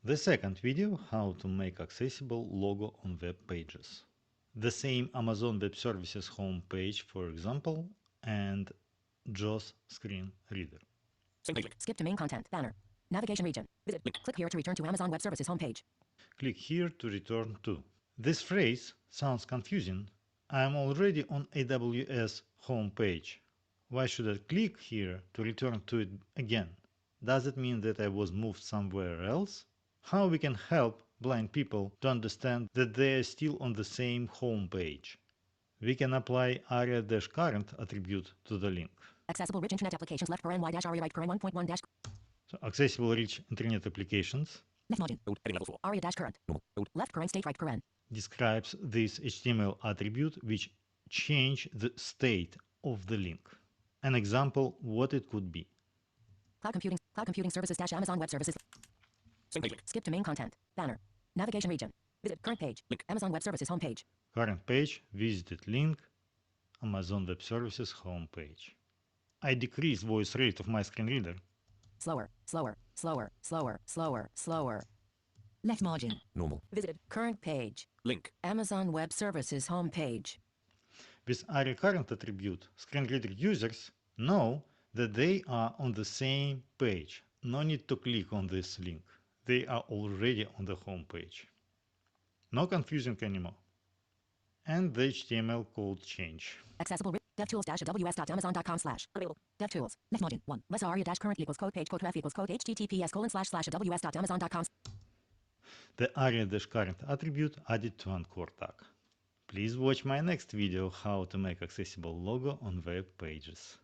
The second video, how to make accessible logo on web pages. The same Amazon Web Services homepage, for example, and JAWS screen reader. Skip to main content banner. Navigation region. Visit link. Click here to return to Amazon Web Services homepage. Click here to return to. This phrase sounds confusing. I am already on AWS homepage. Why should I click here to return to it again? Does it mean that I was moved somewhere else? How we can help blind people to understand that they are still on the same homepage? We can apply aria-current attribute to the link. Accessible rich internet applications left paren y dash aria right paren 1.1 dash. So accessible rich internet applications Left margin. Aria dash current. Left paren state right paren. describes this HTML attribute which change the state of the link. An example what it could be. Cloud computing services dash Amazon Web Services. Skip to main content banner. Navigation region. Visit current page. Link. Amazon Web Services homepage. Current page, visited link, Amazon Web Services homepage. I decrease voice rate of my screen reader. Slower, slower, slower, slower, slower, slower. Left margin. Normal. Visited current page. Link. Amazon Web Services homepage. With aria-current attribute, screen reader users know that they are on the same page. No need to click on this link. They are already on the home page. No confusing anymore. And the HTML code change. Accessible DevTools dash aws.amazon.com slash. Available. DevTools. Left margin. 1. Less aria dash current equals code page code ref equals code https://aws.amazon.com. The aria-current attribute added to Anchor tag. Please watch my next video how to make accessible logo on web pages.